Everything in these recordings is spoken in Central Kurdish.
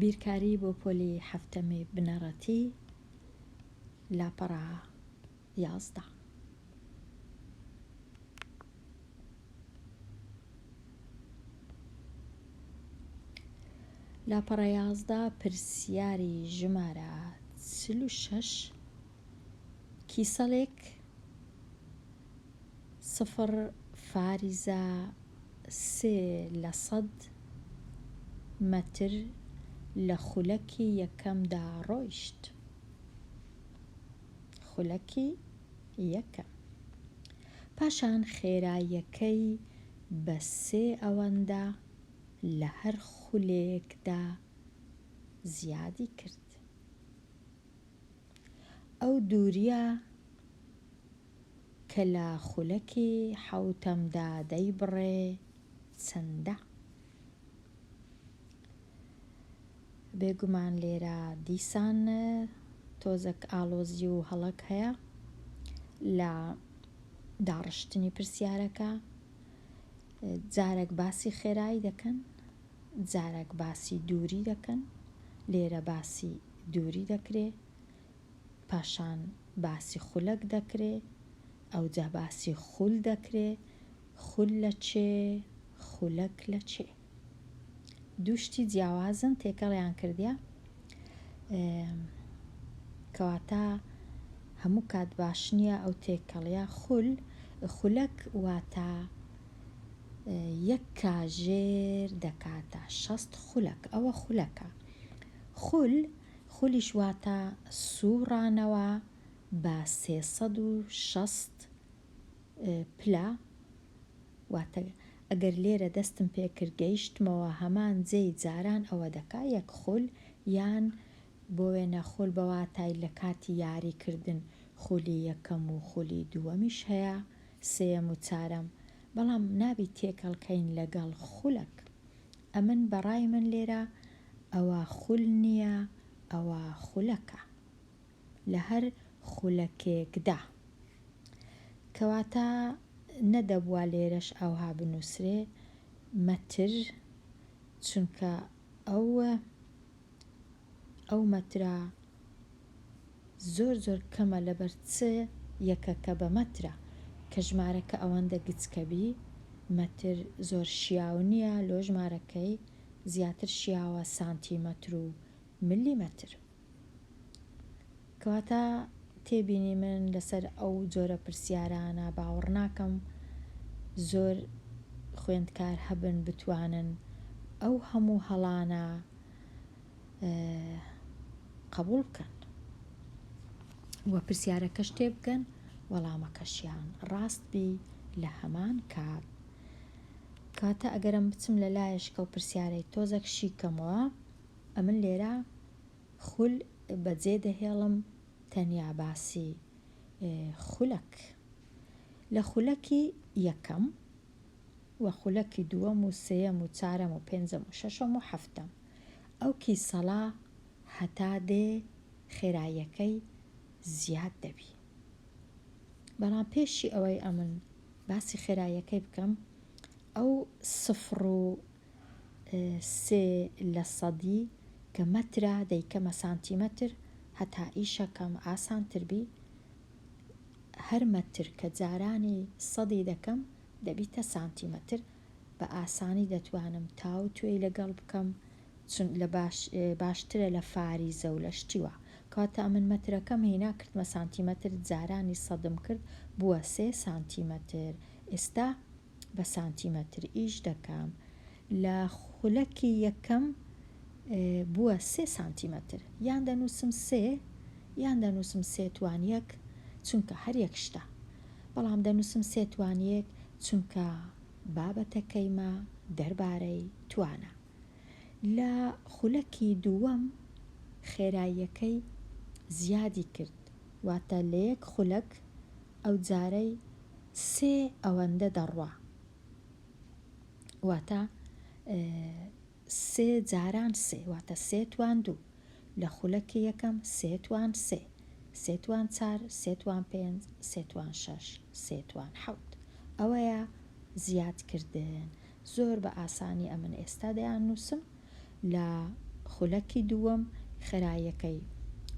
بیرکاری بۆ پۆلی هەفتەمی بنەڕەتی لاپەڕە 11. لاپەڕە 11 پرسیاری ژمارە 46 کیسەڵێک 0.3% مەتر لە خولەکی یەکەمدا ڕۆیشت. خولەکی یەکەم پاشان خێراییەکەی بە 3 ئەوەندە لە هەر خولێکدا زیادی کرد. ئەو دووریە کە لە خولەکی حەوتەمدا دەیبڕێ چەندە؟ بێگومان لێرە دیسان تۆزێک ئاڵۆزی و هەڵک هەیە لە داڕشتنی پرسیارەکە. جارێک باسی خێرایی دەکەن، جارێک باسی دووری دەکەن. لێرە باسی دووری دەکرێ، پاشان باسی خولەک دەکرێ، ئەوجا باسی خول دەکرێ. خول لە چێ؟ خولەک لە چێ؟ دووشتی جیاوازن تێکەڵیان کردیا، کەواتە هەموو کات باش نییە ئەو تێکەڵیا. خولەک واتە 1 کاژێر دەکاتە 60 خولەک. ئەوە خولەکە. خولیش واتە سوڕانەوە بە 360 پلە. واتە ئەگەر لێرە دەستم پێکرد گەیشتمەوە هەمان جێی جاران ئەوە دەکا 1 خول، یان بۆ وێنە خول بە واتای لە کاتی یاریکردن خولی یەکەم و خولی دووەمیش هەیە، سێەم و چارەم، بەڵام نابی تێکەڵکەین لەگەڵ خولەک. ئەمن بەڕای من لێرە ئەوە خول نییە، ئەوە خولەکە لە هەر خولەکێکدا. کەواتە نەدەبووە لێرەش ئەوها بنووسرێ مەتر، چونکە ئەو مەترە زۆر کەمە لەبەر چ یەکەکە بە مەترە، کە ژمارەکە ئەوەندە گچکەبی. مەتر زۆر شیاو نییە، لۆ ژمارەکەی زیاتر شیاوە سانتیمەتر و ملیمەتر. کەواتە تێبینی من لەسەر ئەو جۆرە پرسیارانە باوەڕ ناکەم زۆر خوێندکار هەبن بتوانن ئەو هەموو هەڵانە قبول بکەن وە پرسیارەکەش تێ بکەن، وەڵامەکەشیان ڕاست بی لە هەمان کات. کاتە ئەگەرم بچم لە لایەشکە و پرسیارەی تۆزێک شیکەمەوە، ئەمن لێرە خول بەجێ دەهێڵم تەنیا باسی خولەک. لە خولەکی یەکەم و خولەکی دووەم و سێەم و چارەم و پێنجەم و شەشەم و هەفتەم ئەو کیسەڵا هەتا دێ خێراییەکەی زیاد دەبی. بەڵام پێشی ئەوەی ئەمن باسی خێراییەکەی بکەم، ئەو 0.3% کە مەترە دەیکەمە سانتیمەتر، هەتا ئیشەکەم ئاسانتر بی، هەر مەتر کە جارانی سەدی دەکەم دەبیتە سانتیمەتر. بە ئاسانی دەتوانم تاو توێی لەگەڵ بکەم، چون لە باشترە لە فاریزە و لە شتیوە. کاتە ئەمن مەترەکەم هینا کردمە سانتیمەتر، جارانی سەدم کرد بووە 3 سانتیمەتر. ئێستا بە سانتیمەتر ئیش دەکەم. لە خولەکی یەکەم بووە 3 سانتیمەتر، یان دەنووسم 3 یان دەنووسم 3.1 چونکە هەر یەک شتە، بەڵام دەنووسم 3.1 چونکە بابەتەکەیمە دەربارەی توانە. لە خولەکی دووەم خێراییەکەی زیادی کرد، واتە لە 1 خولەک ئەو جارەی 3 ئەوەندە دەڕوا، واتە 3 جاران 3 واتە 3.2. لە خولەکی یەکەم 3.3 3.4 3.5 3.6 3.7 ئەوەیە زیادکردن. زۆر بە ئاسانی ئەمن ئێستا دەیان نووسم لە خولەکی دووەم خێراییەکەی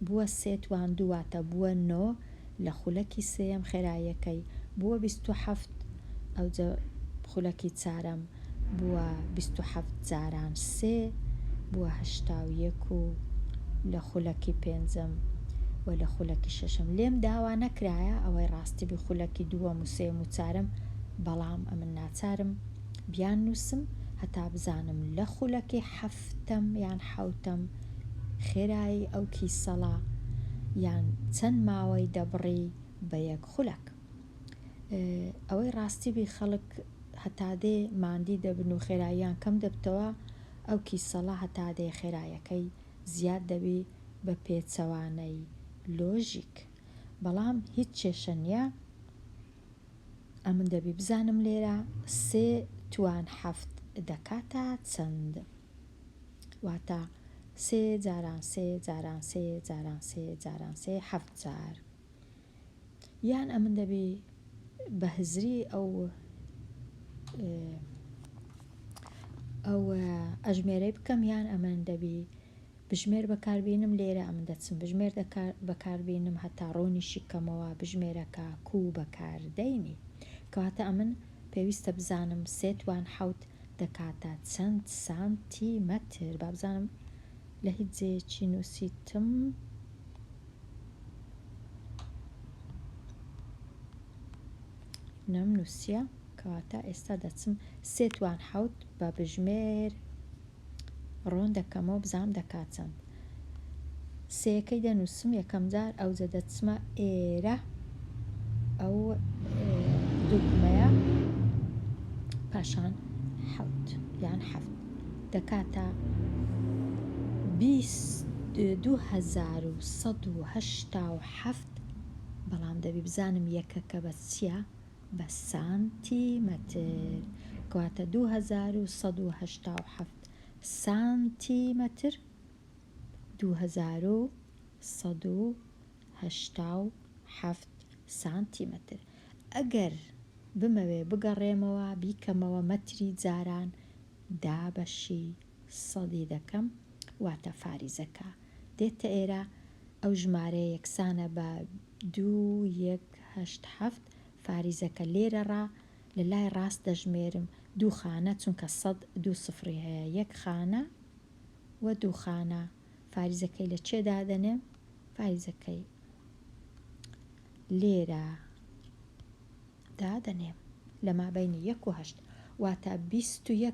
بووە 3 توان دواتە بووە 9 لە خولەکی سێەم خێراییەکەی بووە 27 ئەو خولەکی چارەم بووە 27 جاران 3 بووە 81 و لە خولەکی پێنجەم و لە خولەکی شەشەم لێم داوا نەکرایە ئەوەی ڕاستی بی خولەکی دووەم و سێم و چارەم بەڵام ئەمن ناچارم بیان نووسم هەتا بزانم لە خولەکی حەفتەم یان حەوتەم خێرایی ئەو کیسەڵە یان چەند ماوەی دەبڕی بە یەک خولەک. ئەوەی ڕاستی بی خەڵک هەتادێ ماندی دەبن و خێراییان کەم دەبتەوە ئەو کیسەڵە هەتادێ خێراییەکەی زیاد دەبی بە پێچەوانەی لۆژیک. بەڵام هیچ کێشە نییە ئەمن دەبی بزانم لێرە 3 توان 7 دەکاتە چەند واتە 3 جاران 3 جاران 3 جاران 3 جاران 3 7 جار یان ئەمن دەبی بە هزری ئەو ئەژمێرەی بکەم یان ئەمن دەبی بژمێر بەکاربیێنم لێرە ئەمن دەچم بژمێر بەکاربیێنم هەتا ڕۆنیشی کەمەوە بژمێرەکە کو بەکاردەینی کەواتە ئەمن پێویستە بزانم 3 توان 7 دەکاتە چەند سانتیمەتر با بزانم لە هیچ جێیەکی نووسیتم نەم نووسە کەواتە ئێستا دەچم 3 توان 7 بە بژمێر ڕۆن دەکەمەوە بزانم دەکات چەند سێەکەی دەنووسم یەکەم جار ئەو جە دەچمە ئێرە ئەو دوگمەیە پاشان حەوت یان حەفت دەکاتە 2187 بەڵام دەبی بزانم یەکەکە بە چییە بە سانتیمەتر کەواتە 2187 سانتیمەتر 2187 سانتیمەتر. ئەگەر بمەوێ بگەڕێمەوە بیکەمەوە مەتری جاران دابەشی سەدی دەکەم واتە فاریزەکە دێتە ئێرە ئەو ژمارەیە یەکسانە بە 2187 فاریزەکە لێرەڕا لە لای ڕاست دەژمێرم دوو خانە چونکە 100 دوو سفری هەیە یەک خانە و دوو خانە فاریزەکەی لە چێدا دەنێم فاریزەکەی لێرە دادەنێم لە مابەینی 1 و 8 واتە 21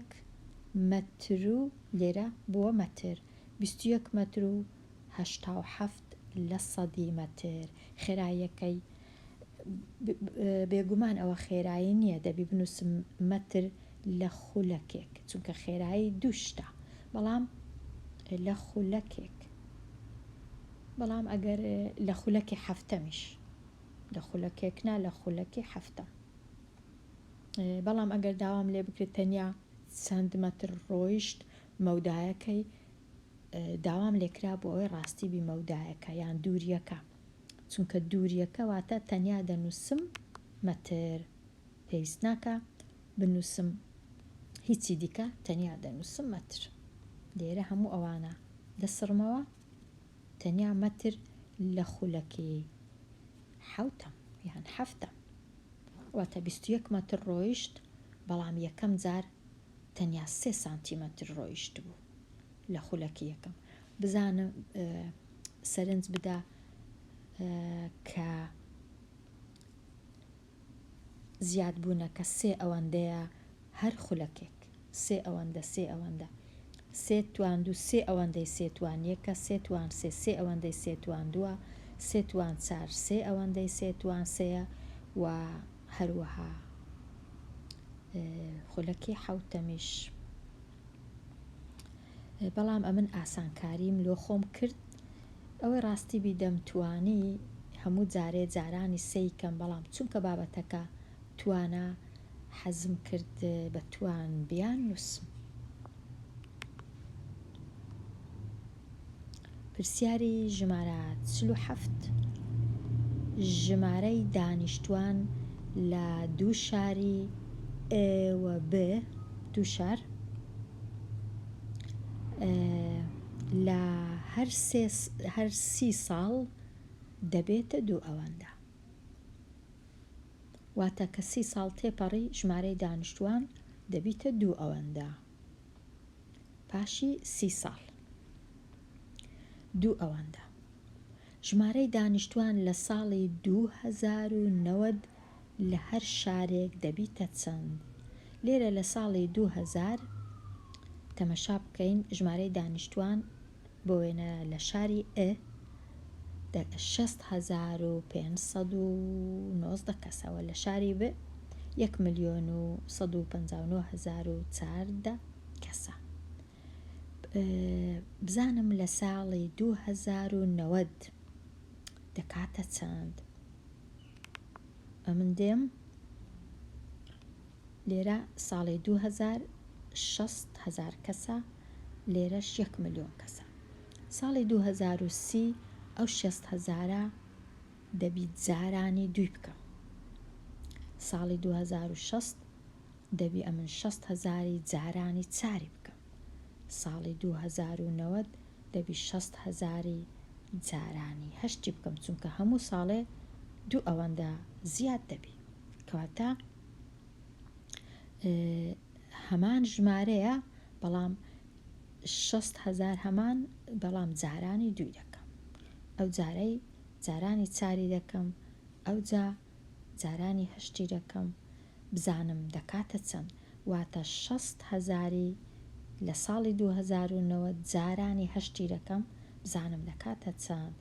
مەتر و لێرە بووە مەتر 21 مەتر و 87 لە سەدی مەتر خێراییەکەی بێگومان ئەوە خێرایی نییە دەبی بنووسم مەتر لە خولەکێک چونکە خێرایی دووشتە بەڵام لە خولەکێک بەڵام ئەگەر لە خولەکی حەفتەمیش لە خولەکێکنا لە خولەکی حەفتە بەڵام ئەگەر داوام لێ بکرێت تەنیا چەند مەتر ڕۆیشت مەودایەکەی داوام لێکرا بۆ ئەوەی ڕاستی بی مەودایەکە یان دووریەکە چونکە دووریەکە واتە تەنیا دەنووسم مەتر پێویست ناکە بنووسم هیچی دیکە تەنیا دەنووسم مەتر لێرە هەموو ئەوانە دەسڕمەوە تەنیا مەتر لە خولەکی حەوتەم یان حەفتە واتە 21 مەتر ڕۆیشت بەڵام یەکەم جار تەنیا 3 سانتیمەتر ڕۆیشت بوو لە خولەکی یەکەم بزانم سەرنج بدا کە زیاد بوونەکە 3 ئەوەندەیە هەر خولەکێک 3 ئەوەندە 3 ئەوەندە 3 توان 2 3 ئەوەندەی 3 توان 1 3 توان 3 3 ئەوەندەی 3 توان 2 3 توان 4 3 ئەوەندەی 3 توان 3 و هەروەها خولەکی حەوتەمیش بەڵام ئەمن ئاسانکاریم لۆ خۆم کرد ئەوەی ڕاستی بی دەمتوانی هەموو جارێ جارانی سەیکەم بەڵام چونکە بابەتەکە توانە حەزم کرد بە توان بیان نووسم پرسیاری ژمارە 47 ژمارەی دانیشتوان لە دوو شاری ئێوە ب دوو شار لە هەر 30 ساڵ دەبێتە 2 ئەوەندە. واتە کە 30 ساڵ تێپەڕی ژمارەی دانیشتوان دەبیتە 2 ئەوەندە. پاشی 30 ساڵ 2 ئەوەندە. ژمارەی دانیشتوان لە ساڵی 2090 لە هەر شارێک دەبیتە چەند؟ لێرە لە ساڵی 2000 تەمەشا بکەین ژمارەی دانیشتوان بۆ وێنە لە شاری ئە 6,590 کەسەوە، لە شاری ب 1,159,400 کەسە. بزانم لە ساڵی 2090 دەکاتە چەند؟ ئەمن دێم لێرە ساڵی 2000 60,000 کەسە، لێرەش 1,000,000 کەسە. ساڵی 2030 ئەو 60,000 دەبیت جارانی 2 بکەم. ساڵی 2060 دەبی ئەمن 60,000 جارانی 4 بکەم. ساڵی 2090 دەبی 60,000 جارانی 8 بکەم، چونکە هەموو ساڵێ 2 ئەوەندە زیاد دەبی. کەواتە هەمان ژمارەیە، بەڵام 60,000 هەمان، بەڵام جارانی 2 دەکەم. ئەو جارەی جارانی 4 دەکەم، ئەو جارانی 8 دەکەم، بزانم دەکاتە چەند. واتە 60,000 لە ساڵی 2090 جارانی 8 دەکەم، بزانم دەکاتە چەند.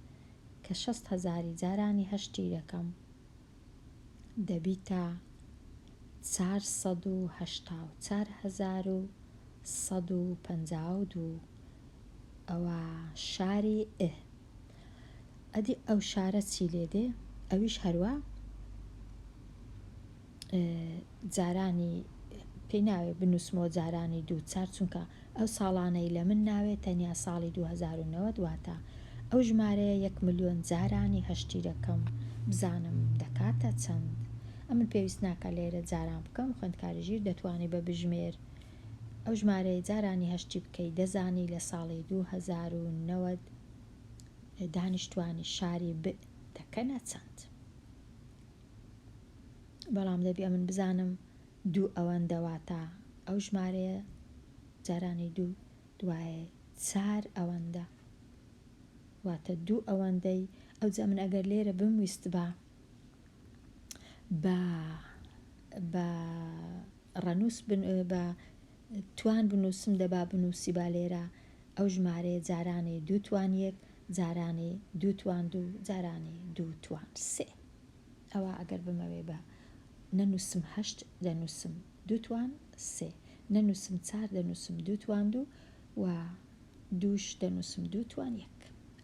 کە 60,000 جارانی 8 دەکەم دەبیتە 484,152. ئەوە شاری ئە. ئەدی ئەو شارە چی لێدێ؟ ئەویش هەروە جارانی پێی ناوێت بنووسمەوە جارانی 2-4، چونکە ئەو ساڵانەی لە من ناوێت تەنیا ساڵی 2090 واتە ئەو ژمارەیە 1,000,000 جارانی 8 دەکەم، بزانم دەکاتە چەند. ئەمن پێویست ناکە لێرە جاران بکەم، خوێندکاریژیر دەتوانی بە بژمێر ئەو ژمارەی جارانی 8 بکەی دەزانی لە ساڵی 2090 دانیشتوانی شاری ب دەکەنە چەند. بەڵام دەبی ئەمن بزانم 2 ئەوەندە، واتە ئەو ژمارەیە جارانی 2 دوایە 4 ئەوەندە، واتە 2 ئەوەندەی. ئەو جا من ئەگەر لێرە بمویست بە ڕەنووس بە توان بنووسم، دەبا بنووسی با لێرە ئەو ژمارەیە جارانی 2 توان 1، جارانی 2 توان 2، جارانی 2 توان 3. ئەوە ئەگەر بمەوێ بە نەنووسم 8 دەنووسم 2 توان 3، نەنووسم 4 دەنووسم 2 توان 2 و 2 دەنووسم 2 توان 1.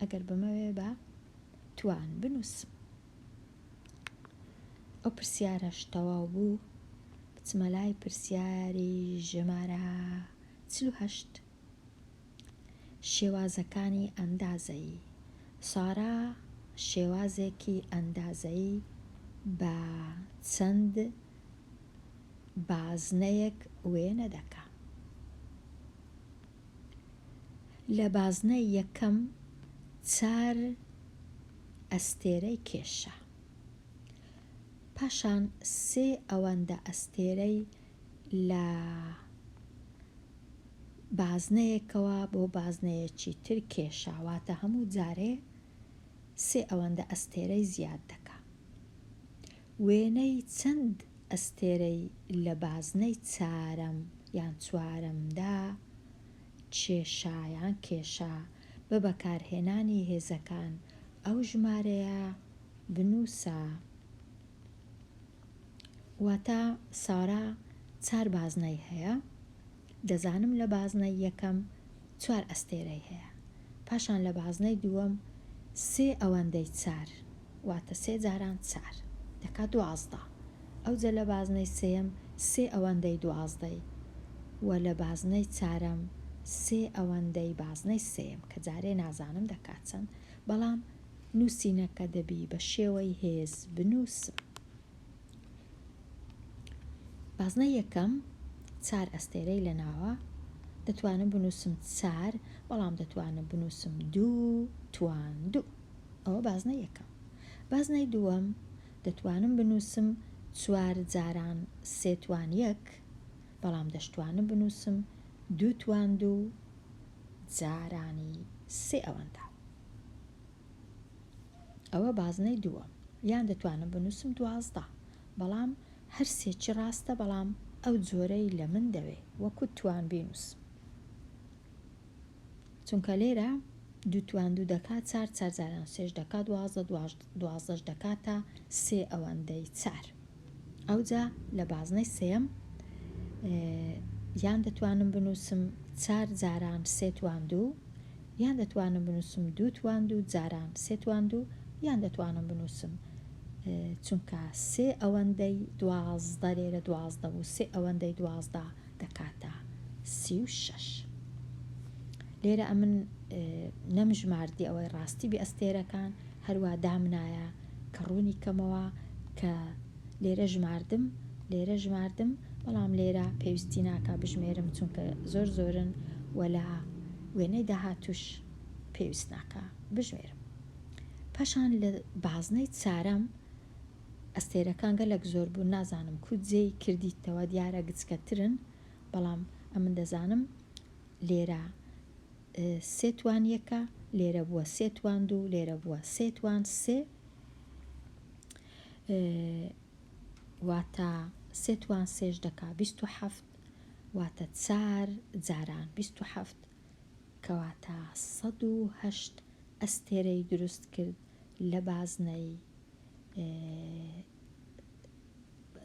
ئەگەر بمەوێ بە توان بنووسم. ئەو پرسیارەش تەواو بوو، بچمە لای پرسیاری ژمارە 48. شێوازەکانی ئەندازەیی. سارا شێوازێکی ئەندازەیی بە چەند بازنەیەک وێنە دەکا؟ لە بازنەی یەکەم 4 ئەستێرەی کێشە، پاشان 3 ئەوەندە ئەستێرەی لە بازنەیەکەوە بۆ بازنەیەکی تر کێشە، واتە هەموو جارێ 3 ئەوەندە ئەستێرەی زیاد دەکا. وێنەی چەند ئەستێرەی لە بازنەی 4ەم یان 4ەمدا کێشایان کێشە بە بەکارهێنانی هێزەکان ئەو ژمارەیە بنووسە. واتە سارا 4 بازنەی هەیە، دەزانم لە بازنەی یەکەم 4 ئەستێرەی هەیە، پاشان لە بازنەی دووەم 3 ئەوەندەی 4، واتە 3 جاران 4 دەکات 12. ئەوجە لە بازنەی سێم 3 ئەوەندەی 12، و لە بازنەی 4ەم 3 ئەوەندەی بازنەی سێم کە جارێ نازانم دەکات چەند، بەڵام نووسینەکە دەبی بە شێوەی هێز بنووسم. بازنەی یەکەم 4 ئەستێرەی لە ناوە، دەتوانم بنووسم 4 بەڵام دەتوانم بنووسم 2 توان 2 ئەوە بازنە یەکەم. بازنەی دووەم دەتوانم بنووسم 4 جاران 3 توان 1 بەڵام دەشتوانم بنووسم 2 توان 2 جارانی 3 ئەوەندە. ئەوە بازنەی دووەم. یان دەتوانم بنووسم 12 بەڵام هەر سێکی ڕاستە بەڵام ئەو جۆرەی لە من دەوێ وەکو توان بینووسم. چونکە لێرە 2 توان 2 دەکات 4 4 جاران 3 دەکات 12 دەکاتە 3 ئەوەندەی 4. ئەوجا لە بازنەی سێم یان دەتوانم بنووسم 4 جاران 3 توان 2 یان دەتوانم بنووسم 2 توان 2 جاران 3 توان 2 یان دەتوانم بنووسم چونکە 3 ئەوەندەی 12 لێرە 12 بوو 3 ئەوەندەی 12 دەکاتە 36. لێرە ئەمن نەمژماردی ئەوەی ڕاستی بێ ئەستێرەکان هەروە دامنایە کە ڕوونی کەمەوە کە لێرە ژماردم بەڵام لێرە پێویستی ناکا بژمێرم چونکە زۆر زۆرن وەلا وێنەی داهاتوش پێویست ناکە بژمێرم. پاشان لە بازنەی چارەم ئەستێرەکان گەلێک زۆر بوو نازانم کوجێی کردیتەوە دیارە گچکەترن بەڵام ئەمن دەزانم لێرە 3 توان 1 لێرە بووە 3 توان 2 لێرە بووە 3 توان 3 واتە 3 توان 3 دەکا 27 واتە 4 جاران 27 کەواتە 108 ئەستێرەی دروست کرد لە بازنەی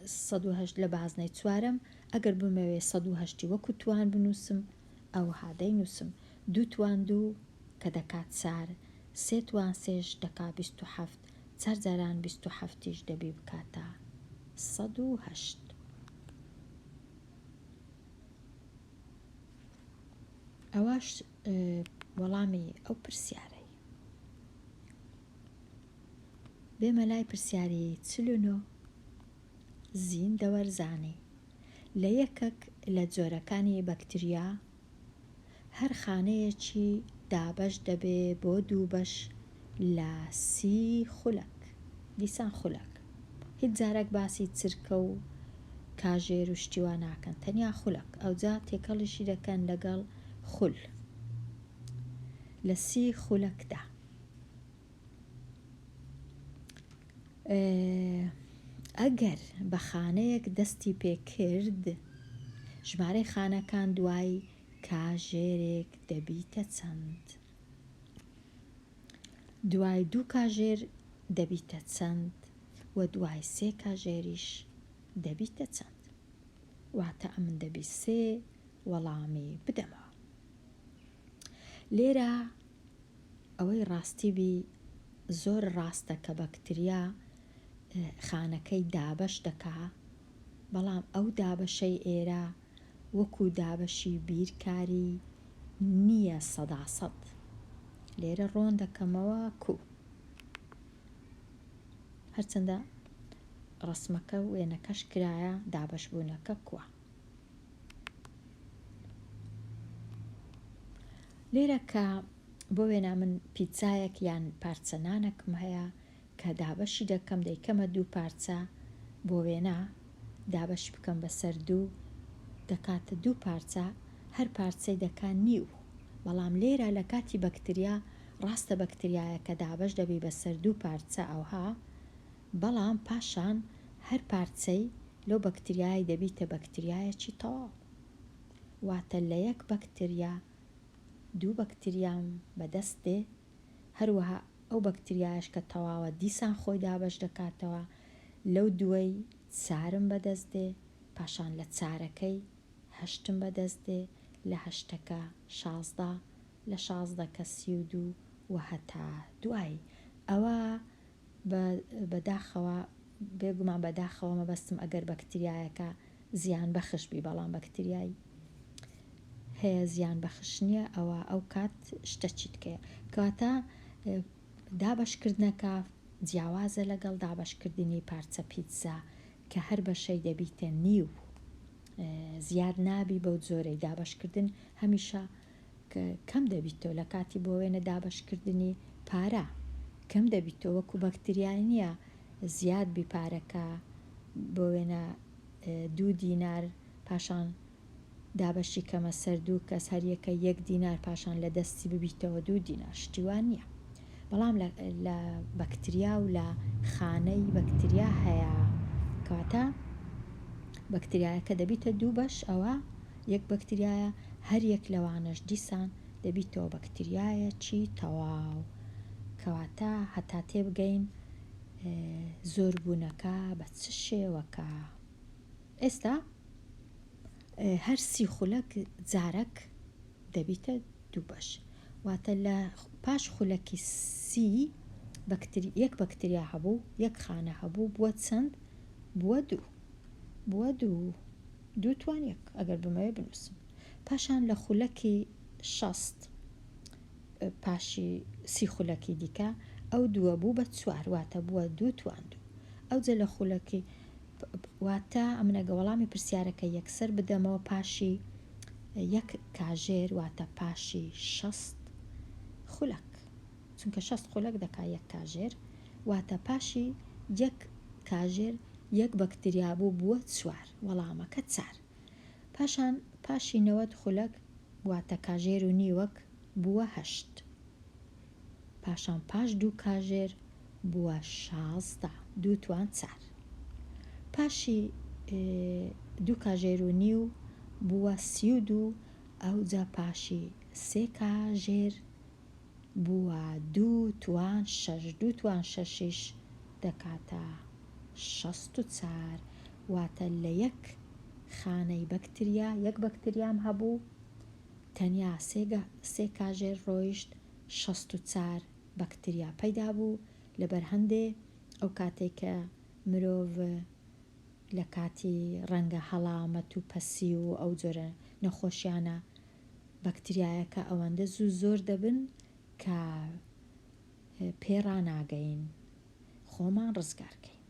108 لە بازنەی چوارەم. ئەگەر بمەوێ 108 وەکو توان بنووسم ئەو هادەی نووسم 2 توان 2 کە دەکات 4 3 توان 3 دەکا 27 4 جاران 27 دەبی بکاتە 108. ئەوەش وەڵامی ئەو پرسیارەی. بێمە لای پرسیاری 49 زین دەوەرزانی لە یەکێک لە جۆرەکانی بەکتریا هەر خانەیەکی دابەش دەبێ بۆ 2 بەش لە 30 خولەک دیسان خولەک. هیچ جارێک باسی چرکە و کاژێر و شتیوان ناکەن تەنیا خولەک ئەوجا تێکەڵیشی دەکەن لەگەڵ خول لە 30 خولەکدا. ئەگەر بە خانەیەک دەستی پێکرد ژمارەی خانەکان دوای کاژێرێک دەبیتە چەند؟ دوای 2 کاژێر دەبیتە چەند و دوای 3 کاژێریش دەبیتە چەند؟ واتە ئەمن دەبی 3 وەڵامی بدەمەوە. لێرە ئەوەی ڕاستی بی زۆر ڕاستە کە بەکتریا خانەکەی دابەش دەکا بەڵام ئەو دابەشەی ئێرە وەکو دابەشی بیرکاری نییە 100%. لێرە ڕۆن دەکەمەوە کو هەرچەندە ڕسمەکە وێنەکەش کرایە دابەش بوونەکە کووە. لێرە کە بۆ وێنە من پیتزایەک یان پارچەنانێکم هەیە کە دابەشی دەکەم دەیکەمە 2 پارچە بۆ وێنە دابەش بکەم بەسەر 2 دەکاتە 2 پارچە هەر پارچەی دەکات نیو. بەڵام لێرە لە کاتی بەکتریا ڕاستە بەکتریایە کە دابەش دەبی بەسەر 2 پارچە ئەوها بەڵام پاشان هەر پارچەی لەو بەکتریای دەبیتە بەکتریایەکی تەواو. واتە لە یەک بەکتریا 2 بەکتریام بەدەست دێ هەروەها ئەو بەکتریایش کە تەواوە دیسان خۆی دابەش دەکاتەوە لەو دووەی 4م بەدەست دێ پاشان لە 4ەکەی 8م بەدەست دێ لە 8ەکە 16 لە 16کە 32 و هەتا دوایی. ئەوە بەداخەوە بێگومان بەداخەوە مەبەستم ئەگەر بەکتریایەکە زیان بەخش بی بەڵام بەکتریای هەیە زیان بەخش نییە ئەوە ئەو کات شتە چیتکەیە کەواتە دابەشکردنەکە جیاوازە لەگەڵ دابەشکردنی پارچە پیتزا کە هەر بەشەی دەبیتە نیو زیاد نابی بەو جۆرەی دابشکردن هەمیشە کەم دەبیتەوە لە کاتی بۆ وێنە دابشکردنی پارە کەم دەبیتەوە وەکو بەکتریای نییە زیاد بیپارەکە بۆ وێنە 2 دینار پاشان دابەشی کەمە سەر 2 کەس هەریەکە 1 دینار پاشان لە دەستی ببیتەوە 2 دینار شتیوان نییە بەڵام لە بەکتریا و لە خانەی بەکتریا هەیە کاتە بەکتریایەکە دەبیتە 2 بەش ئەوە 1 بەکتریایە هەر یەک لەوانش دیسان دەبیتەوە بەکتریایە چی تەواو کەواتە هەتا تێبگەین زۆربوونەکە بە چ شێوەکە ئێستا هەر 30 خولەک جارەک دەبیتە 2 بەش واتە لە پاش خولەکی 30 یەک بەکتریا هەبوو یەک خانە هەبوو بووە چەند بووە 2 بووە 2 توان یەک ئەگەر بمەوێ بنووسم پاشان لە خولەکی 60 پاشی 30 خولەکی دیکە ئەو دووە بوو بە 4 واتە بووە 2 توان 2 ئەوجە لە خولەکی واتە ئەمنەگە وەڵامی پرسیارەکە یەکسەر بدەمەوە پاشی یەک کاژێر واتە پاشی 60 خولەک چونکە 60 خولەک دەکا یەک کاژێر واتە پاشی یەک کاژێر یەک بەکتریا بوو بووە 4 وەڵامەکە 4 پاشان پاشی 90 خولەک واتە کاژێر و نیوەک بووە 8 پاشان پاش 2 کاژێر بووە 16 2 توان 4 پاشی 2 کاژێر و نیو بووە 32 ئەوجا پاشی 3 کاژێر بووە 2 توان 6 2 توان 6 دەکاتە 64 واتە لە یەک خانەی بەکتریا یەک بەکتریام هەبوو تەنیا 3 کاژێر ڕۆیشت 64 بەکتریا پەیدا بوو لەبەر هەندێ ئەو کاتێککە مرۆڤ لە کاتی ڕەنگە هەڵامەت و پەسی و ئەو جۆرە نەخۆشیانە بەکتریایەکە ئەوەندە زۆر دەبن کە پێڕاناگەین خۆمان ڕزگارکەین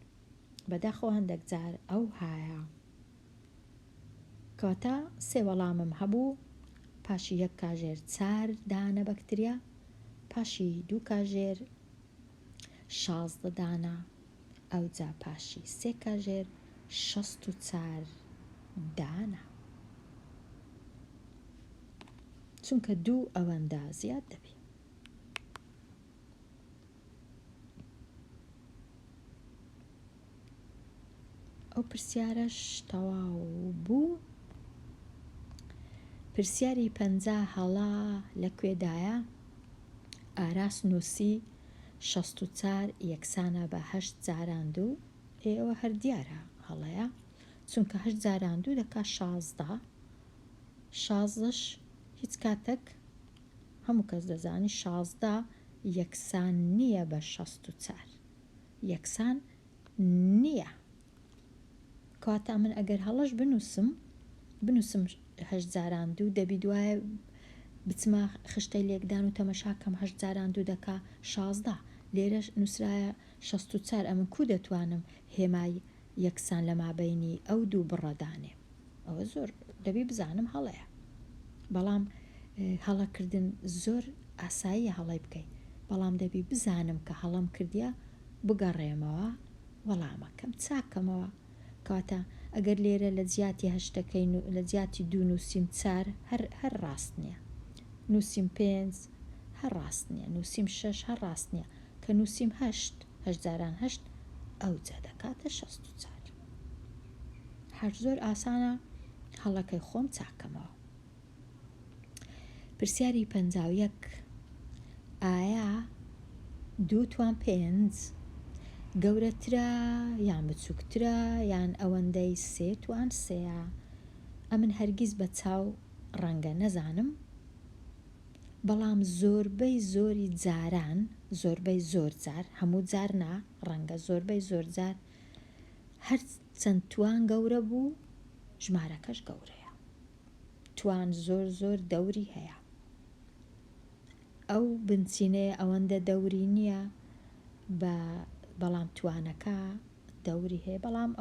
بەداخەوە هەندێک جار ئەو هایە کەواتە 3 وەڵامم هەبوو پاشی 1 کاژێر 4 دانە بەکتریا پاشی 2 کاژێر 16 دانە ئەوجا پاشی 3 کاژێر 64 دانە چونکە 2 ئەوەندە زیاد دەبێت ئەو پرسیارەش تەواو بوو پرسیاری 50 هەڵا لەکوێدایە ئاراس نووسی 64 یەکسانە بە 8 جاران 2 ئێوە هەر دیارە هەڵەیە چونکە 8 جاران 2 دەکا 16 16ش هیچ کاتێک هەموو کەس دەزانی 16 یەکسان نییە بە 64 یەکسان نییە کەواتە من ئەگەر هەڵەش بنووسم 8 جاران 2 دەبی دوایە بچمە خشتەی لێکدان و تەمەشاکەم 8 جاران 2 دەکا 16 لێرەش نووسرایە 64 ئەمن کو دەتوانم هێمای یەکسان لە مابەینی ئەو 2 بڕەدانێ ئەوە زۆر دەبی بزانم هەڵەیە بەڵام هەڵەکردن زۆر ئاساییە هەڵی بکەیت بەڵام دەبی بزانم کە هەڵم کردیە بگەڕێمەوە وەڵامەکەم چاکەمەوە کەواتە ئەگەر لێرە لە جیاتی هەشتەکەی لە جیاتی 2 نووسیم 4 هەر ڕاست نییە نووسیم 5 هەر ڕاست نییە نووسیم 6 هەر ڕاست نییە کە نووسیم 8 جاران 8 ئەو جا دەکاتە 64 هەر زۆر ئاسانە هەڵەکەی خۆم چاکەمەوە پرسیاری 51 ئایا 2 توان 5 گەورەترە یان بچووکترە یان ئەوەندەی 3 توان 3 ئەمن هەرگیز بە چاو ڕەنگە نەزانم بەڵام زۆربەی زۆری جاران زۆربەی زۆر جار هەموو جار نا ڕەنگە زۆربەی زۆر جار هەر چەند توان گەورە بوو ژمارەکەش گەورەیە توان زۆر دەوری هەیە ئەو بنچینەیە ئەوەندە دەوری نییە بەڵام توانەکە دەوری هەیە بەڵام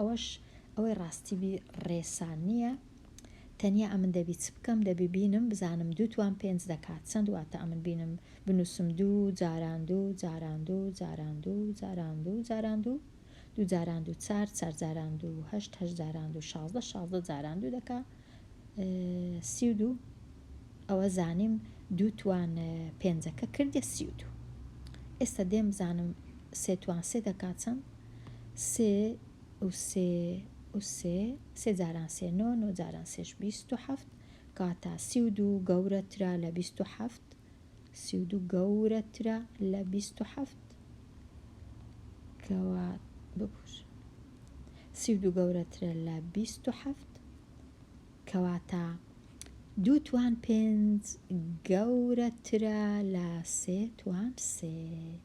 ئەوەی ڕاستی ڕێسان نییە تەنیا ئەمن دەبی چ بکەم دەبی بینم بزانم 2 توان 5 دەکات چەند واتە ئەمن بینم بنووسم 2 جاران 2 جاران 2 جاران 2 جاران 2 جاران 2 2 جاران 2 4 4 جاران 2 8 8 جاران 2 16 16 جاران 2 دەکا 32 ئەوە زانیم 2 توان 5ەکە کردە 32 ئێستا دێم بزانم 3 توان 3 دەکات چەند 3 و 3 و 3 3 جاران 3 9 9 جاران 3 27 کاتە 32 گەورەترە لە 27 32 گەورەترە لە 27 کەوات بپوش 32 گەورەترە لە 27 کەواتە 2 توان 5 گەورەترە لە 3 توان 3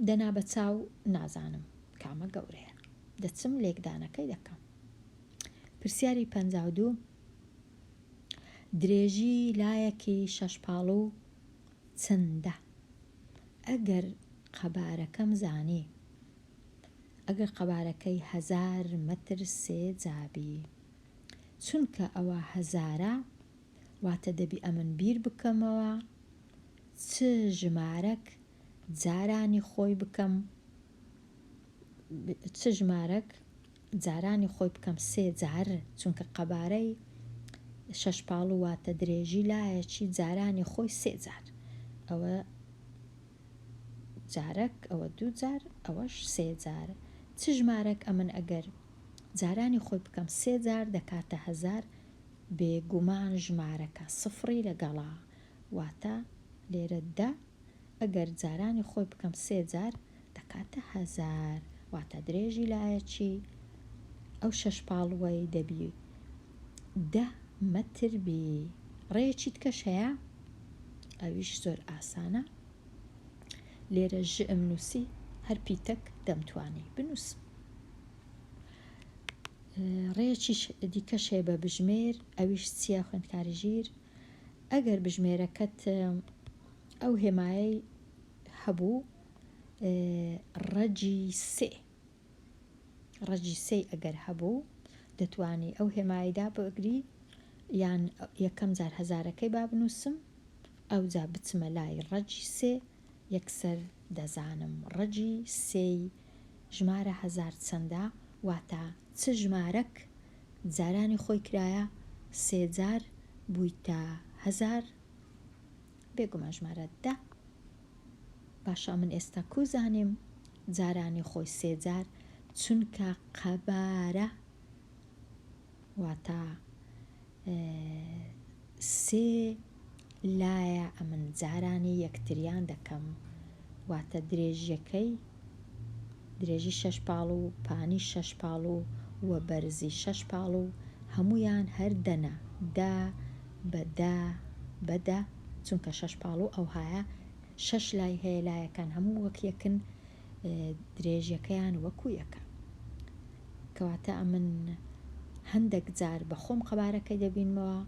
دەنا بە چاو نازانم کامە گەورەیە دەچم لێکدانەکەی دەکەم پرسیاری 52 درێژی لایەکی شەشپاڵ و چەندە ئەگەر قەبارەکەم زانی ئەگەر قەبارەکەی 1000 مەتر سێ جابی چونکە ئەوە 1000ە واتە دەبی ئەمن بیر بکەمەوە چ ژمارەك جارانی خۆی بکەم چ ژمارەك جارانی خۆی بکەم 3 جار چونکە قەبارەی شەشپاڵ واتە درێژی لایەکی جارانی خۆی 3 جار ئەوە جارێک ئەوە 2 جار ئەوەش 3 جار چ ژمارەك ئەمن ئەگەر جارانی خۆی بکەم 3 جار دەکاتە 1000 بێگومان ژمارەکە سفری لەگەڵا واتە لێرە دە ئەگەر جارانی خۆی بکەم 3 جار دەکاتە 1000 واتە درێژی لایەکی ئەو شەشپاڵوەی دەبی 10 مەتر بی ڕێیەکی تکەش هەیە ئەویش زۆر ئاسانە لێرە ژئم نووسی هەر پیتەک دەمتوانی بنووسم ڕێیەکی دیکەش هەیە بە بژمێر ئەویش چییە خوێندکاری ژیر ئەگەر بژمێرەکەت ئەو هێمایەی هەبوو ڕەجی سێ ئەگەر هەبوو دەتوانی ئەو هێمایەدا بگری یان یەکەم جار هەزارەکەی با بنووسم ئەو جا بچمە لای ڕەجی سێ یەکسەر دەزانم ڕەجی سێی ژمارە 1000 چەندە واتە چ ژمارەك جارانی خۆی کرایە 3 جار بوویتە 1000 بێگومان ژمارە دە باشە من ئێستا کوزانیم جارانی خۆی 3 جار چونکە قەبارە واتە 3 لایە ئەمن جارانی یەکتریان دەکەم واتە درێژیەکەی درێژی شەشپاڵ و پانی شەشپاڵ و وە بەرزی شەشپاڵ و هەمویان هەر دەنە دا بەدا چونکە شەشپاڵ و ئەو هایە 6 لای هەیە لایەکان هەموو وەک یەکن درێژیەکەیان وەکو یەکە کەواتە ئەمن هەندێک جار بە خۆم قەبارەکەی دەبینمەوە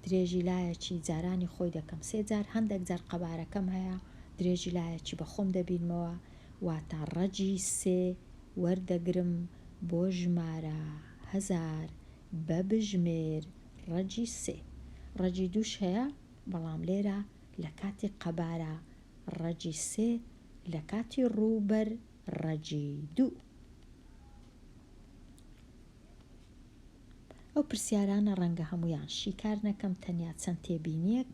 درێژی لایەکی جارانی خۆی دەکەم 3 جار هەندێک جار قەبارەکەم هەیە درێژی لایەکی بە خۆم دەبینمەوە واتە ڕەجی سێ وەردەگرم بۆ ژمارە 1000 بە بژمێر ڕەجی سێ ڕەجی دووش هەیە بەڵام لێرە لە کاتی قەبارە ڕەجی سێ لە کاتی ڕووبەر ڕەجی دوو ئەو پرسیارانە ڕەنگە هەمویان شیکار نەکەم تەنیا چەند تێبینیەک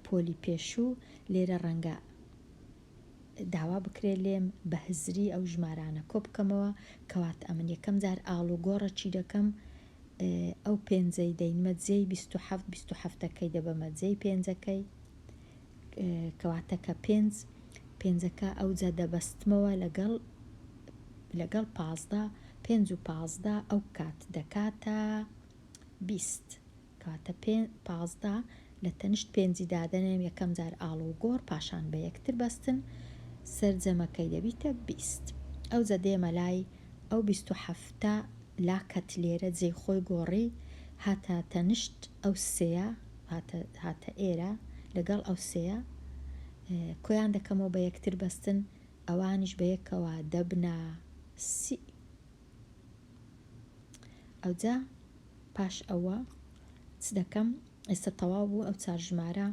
پۆلی پێشوو لێرە ڕەنگە داوا بکرێت لێم بە هزری ئەو ژمارانە کۆ بکەمەوە کەوات ئەمن یەکەم جار ئاڵوگۆڕە چی دەکەم ئەو پێنجەی دەینمە جێی 27ەکەی دەبەمە جێی پێنجەکەی کەواتە کە پێنجەکە ئەو جە دەبەستمەوە لەگەڵ 15 5 و 15 ئەو کات دەکاتە 20 کاتە 15 لە تەنیشت پێنجی دادەنێم یەکەم جار ئاڵوگۆڕ پاشان بە یەکتر بەستن سەرجەمەکەی دەبیتە 20 ئەو جە دێمە لای ئەو 27 لاکەت لێرە جێی خۆی گۆڕی هاتە تەنیشت ئەو سەیە هاتە ئێرە لەگەڵ ئەو سەیە کۆیان دەکەمەوە بە یەکتر بەستن ئەوانیش بە یەکەوە دەبنە سی ئەوجا پاش ئەوە چ دەکەم ئێستا تەواو بوو ئەو 4 ژمارە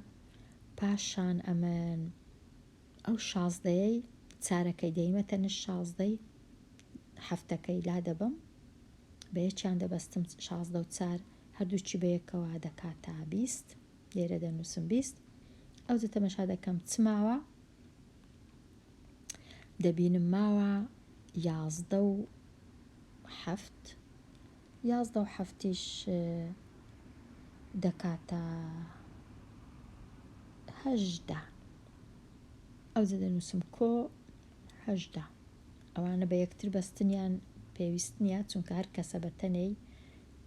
پاشان ئەمن ئەو 16ەی چارەکەی دەیمە تەنش 16ی هەفتەکەی لا دەبم بە یەکیان دەبەستم 16 و 4 هەردووچی بەیەکەوە دەکاتە 20 لێرە دەنووسم 20 ئەوجا تەمەشا دەکەم چ ماوە دەبینم ماوە 11 و 7 11 و 7یش دەکاتە 18 ئەوجا دەنووسم کۆ 18 ئەوانە بە یەکتر بەستنیان پێویست نییە چونکە هەر کەسە بە تەنەی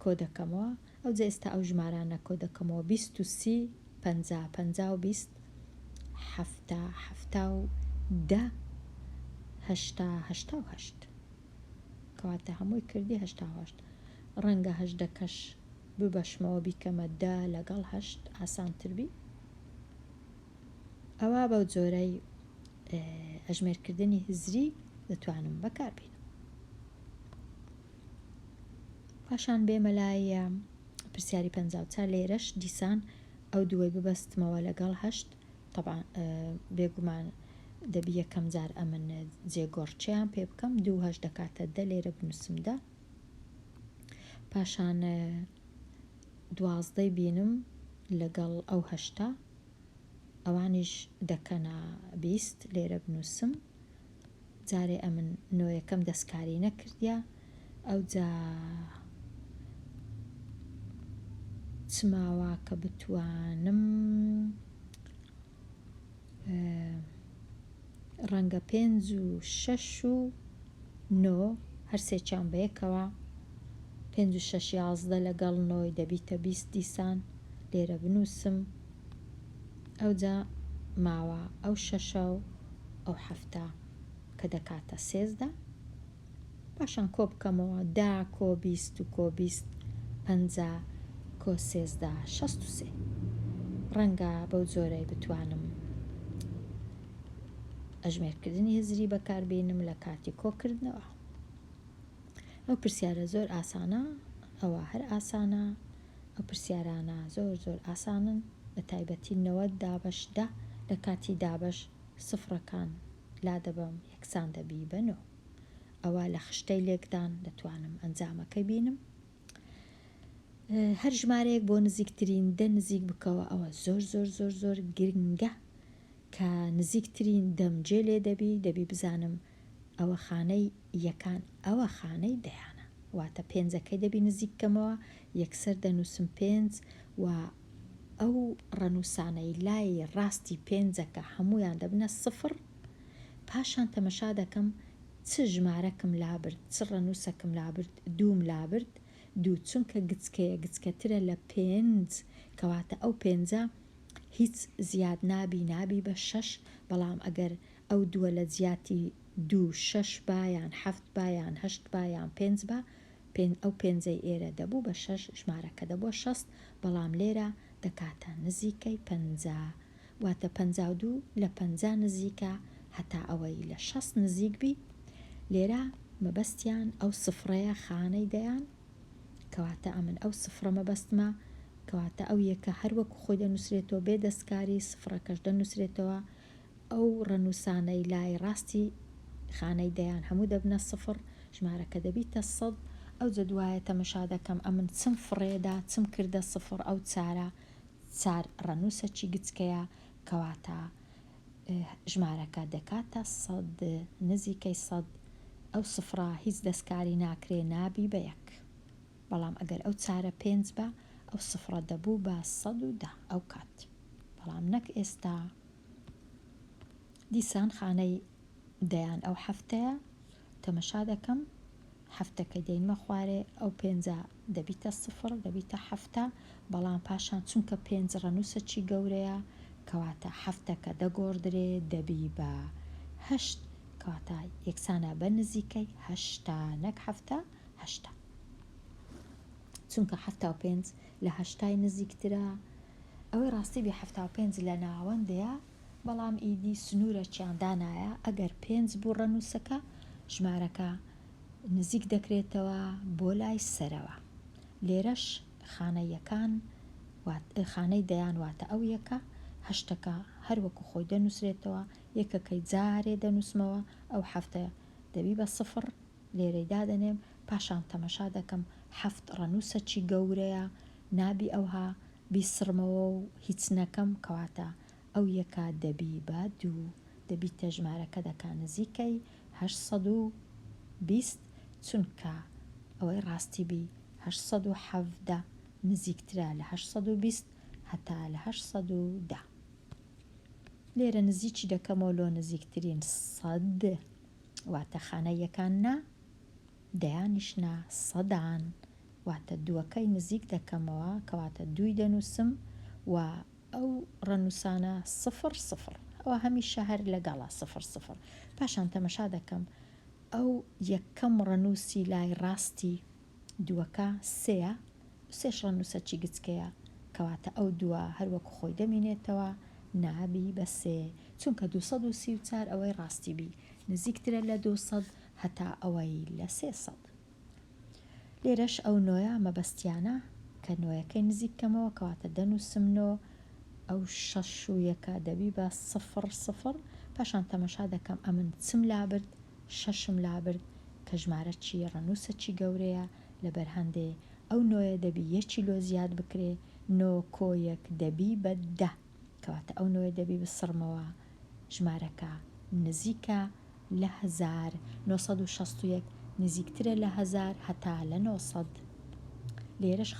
کۆ دەکەمەوە ئەوجا ئێستا ئەو ژمارانە کۆ دەکەمەوە 20 و 30 50 50 و 20 هەفتە هەفتە و 10 هەشتا هەشتا و هەشت کەواتە هەمووی کردی هەشتا و هەشت ڕەنگە هەژدەکەش ببەشمەوە بیکەمە 10 لەگەڵ هەشت ئاسانتر بی ئەوە بەو جۆرەی ئەژمێرکردنی هزری دەتوانم بەکاربێنم پاشان بێمە لای پرسیاری 54 لێرەش دیسان ئەو دووەی ببەستمەوە لەگەڵ هەشت طبعا بێگومان دەبی یەکەم جار ئەمن جێگۆڕچیان پێ بکەم 2 هەشت دەکاتە 10 لێرە بنووسم 10 پاشان 12 بینم لەگەڵ ئەو هەشتا ئەوانیش دەکەنە 20 لێرە بنووسم جارێ ئەمن نۆیەکەم دەستکاری نەکردیا ئەوجا چماوە کە بتوانم ڕەنگە 5 و 6 و 9 هەرسێکیان بەیەکەوە 5 و 6 11 لەگەڵ 9 دەبیتە 20 دیسان لێرە بنووسم ئەوجا ماوە ئەو 6 و ئەو هەفتە کە دەکاتە 13 پاشان کۆ بکەمەوە 10 کۆ 20 و کۆ 20 50 کۆ 13 63 ڕەنگە بەو جۆرەی بتوانم ئەژمێرکردنی هزری بەکاربێنم لە کاتی کۆکردنەوە ئەو پرسیارە زۆر ئاسانە ئەوە هەر ئاسانە ئەو پرسیارانە زۆر زۆر ئاسانن بە تایبەتی 90 دابەش 10 لە کاتی دابەش سفرەکان لا دەبم یەکسان دەبی بەنەوە ئەوە لە خشتەی لێکدان دەتوانم ئەنجامەکەی بینم هەر ژمارەیەک بۆ نزیکترین دە نزیک بکەوە ئەوە زۆر زۆر زۆر زۆر گرنگە کە نزیکترین دەم جێ لێ دەبی بزانم ئەوە خانەی یەکان ئەوە خانەی دەیانە واتە پێنجەکەی دەبی نزیککەمەوە یەکسەر دەنووسم 5 و ئەو ڕەنووسانەی لای ڕاستی پێنجەکە هەمویان دەبنە سفر پاشان تەمەشا دەکەم چ ژمارەکەم لابرد چ ڕەنووسەکەم لابرد دووم لابرد دوو چونکە گچکەیە گچکەترە لە 5 کەواتە ئەو 5 هیچ زیاد نابی بە 6 بەڵام ئەگەر ئەو دووە لە جیاتی 2 6 بایان 7 بایان 8 بایان 5 با ئەو 5ەی ئێرە دەبوو بە 6 ژمارەکە دەبووە 6 بەڵام لێرە دەکاتە نزیکەی 50 واتە 52 لە 50 نزیکە هەتا ئەوەی لە 6 نزیک بی لێرە مەبەستیان ئەو سفرەیە خانەی دەیان کەواتە ئەمن ئەو سفرە مەبەستمە کەواتە ئەو یەکە هەروەکو خۆی دەنووسرێتەوە بێ دەستکاری سفرەکەش دەنووسرێتەوە ئەو ڕەنووسانەی لای ڕاستی خانەی دەیان هەموو دەبنە سفر ژمارەکە دەبیتە 100 ئەو جە دوایە تەمەشا دەکەم ئەمن چم فڕێدا چم کردە سفر ئەو چارە چار ڕەنووسەکی گچکەیە کەواتە ژمارەکە دەکاتە 100 نزیکەی 100 ئەو سفرە هیچ دەستکاری ناکرێ نابی بە یەک بەڵام ئەگەر ئەو چارە 5 بە ئەو سفرە دەبوو بە 110 ئەو کات بەڵام نەک ئێستا دیسان خانەی دەیان ئەو هەفتەیە تەمەشا دەکەم هەفتەکە دەینمە خوارێ ئەو 5 دەبیتە سفر دەبیتە هەفتە بەڵام پاشان چونکە 5 ڕەنووسەکی گەورەیە کەواتە هەفتەکە دەگۆڕدرێ دەبی بە 8 کەواتە یەکسانە بە نزیکەی 8 نەک هەفتە 8 چونکە 75 لە 8 نزیکترە ئەوەی ڕاستی بێ 75 لە ناوەندەیە بەڵام ئیدی سنوورەکیان دانایە ئەگەر 5 بوو ڕەنووسەکە ژمارەکە نزیک دەکرێتەوە بۆ لای سەرەوە لێرەش خانەیەکان خانەی دەیان واتە ئەو یەکە هەشتەکە هەروەکو خۆی دەنووسرێتەوە یەکەکەی جارێ دەنووسمەوە ئەو هەفتەیە دەبی بە سفر لێرەی دادەنێم پاشان تەمەشا دەکەم هەفت ڕەنووسەکی گەورەیە نابی ئەوها بیسڕمەوە و هیچ نەکەم کەواتە ئەو یەکە دەبی بە دوو دەبیتە ژمارەکە دەکا نزیکەی 820 چونکە ئەوەی ڕاستی بی 817 نزیکترا لە 820 هەتا لە 810 لێرە نزیکی دەکەمەوە لۆ نزیکترین سەد واتە خانەیەکان نا دەیانیشنا سەدان واتە دووەکەی نزیک دەکەمەوە کەواتە دووی دەنووسم و ئەو ڕەنووسانە سفر سفر ئەوە هەمیشە هەر لەگەڵا سفر سفر پاشان تەمەشا دەکەم ئەو یەکەم ڕەنووسی لای ڕاستی دووەکە سێە سێش ڕەنووسەکی گچکەیە کەواتە ئەو دووە هەروەکو خۆی دەمینێتەوە نابی بە سێ چونکە 234 ئەوەی ڕاستی بی نزیکترە لە 200 هەتا ئەوەی لە 300 لێرەش ئەو نۆیە مەبەستیانە کە نۆیەکەی نزیکەمەوە کەواتە دەنووسمنەوە ئەو 6 و یەکە دەبی بە سفر سفر پاشان تەمەشا دەکەم ئەمن چم لابرد شەشم لابرد کە ژمارە چی ڕەنووسەکی گەورەیە لەبەر هەندێ ئەو نۆیە دەبی یەکی لۆ زیاد بکرێ نۆ کۆیەک دەبی بە 10 کەواتە ئەو نۆیە دەبی بسڕمەوە ژمارەکە نزیکە لە 1961 نزیکترە لە 1000 هەتا لە 900 لێرەش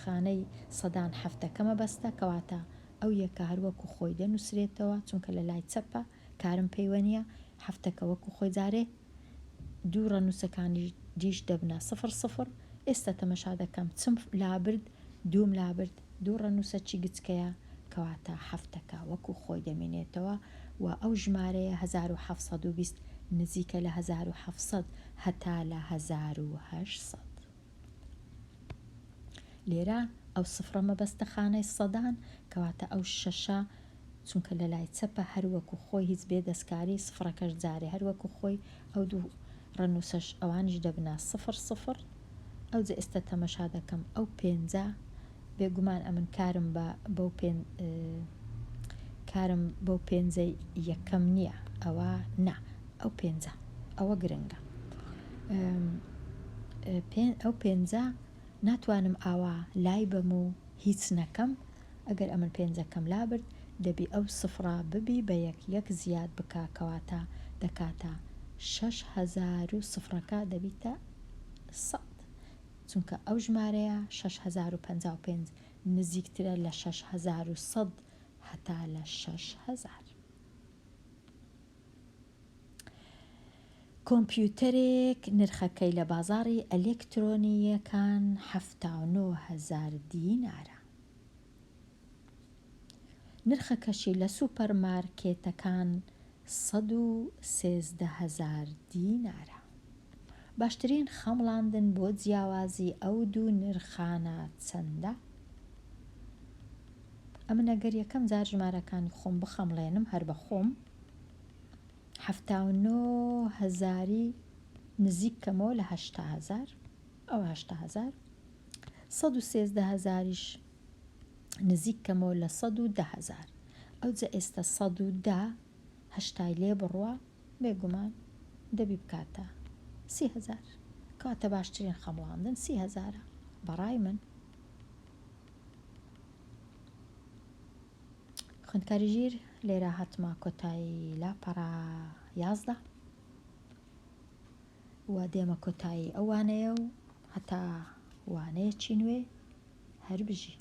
خانەی سەدان هەفتەکەمە بەستە کەواتە ئەو یەکە هەروەکو خۆی دەنووسرێتەوە چونکە لە لای چەپە کارم پەیوەنیە هەفتەکە وەکو خۆی جارێ دوو ڕەنووسەکانی دیش دەبنە سفر سفر ئێستا تەمەشا دەکەم چم لابرد دووم لابرد دوو ڕەنووسەکی گچکەیە کەواتە هەفتەکە وەکو خۆی دەمێنێتەوە و ئەو ژمارەیە 1720 نزیکە لە 1700 هەتا لە 1800 لێرە ئەو سفرە مەبەستە خانەی سەدان کەواتە ئەو شەشە چونکە لە لای چەپە هەروەکو خۆی هیچ بێ دەستکاری سفرەکەش جارێ هەروەکو خۆی ئەو دوو ڕەنووسەش ئەوانیش دەبنا سفر سفر ئەو جە ئێستا تەمەشا دەکەم ئەو پێنجە بێگومان ئەمن کارم بەو پێنجەی یەکەم نییە ئەوە نا ئەو پێنجە ئەوە گرنگە ئەو پێنجە ناتوانم ئاوا لای بەم و هیچ نەکەم ئەگەر ئەمن پێنجەکەم لابرد دەبی ئەو سفرە ببی بە یەک زیاد بکا کەواتە دەکاتە 6000 و سفرەکە دەبیتە 100 چونکە ئەو ژمارەیە 6055 نزیکترە لە 6100 هەتا لە 6000 کۆمپیوتەرێک نرخەکەی لە بازاڕی ئەلێکترۆنیەکان 79000 دینارە نرخەکەشی لە سوپەرمارکێتەکان 113000 دینارە باشترین خەمڵاندن بۆ جیاوازی ئەو دوو نرخانە چەندە؟ ئەمە نەگەر یەکەم جار ژمارەکانی خۆم بخەمڵێنم هەر بە خۆم 79000 نزیکەمەوە لە 80000 ئەو 80000 113000ش نزیکەمەوە لە 110000 ئەو جە ئێستا 110 هەشتای لێ بڕوە بێگومان دەبی بکاتە 30000 کاتە باشترین خەمڵاندن 30000 بەڕای من خوێندکاری ژیر لێرە هاتمە کۆتایی لاپەڕا 11 و دێمە کۆتایی ئەوانەیە و هەتا وانەیەکی نوێ هەر بژی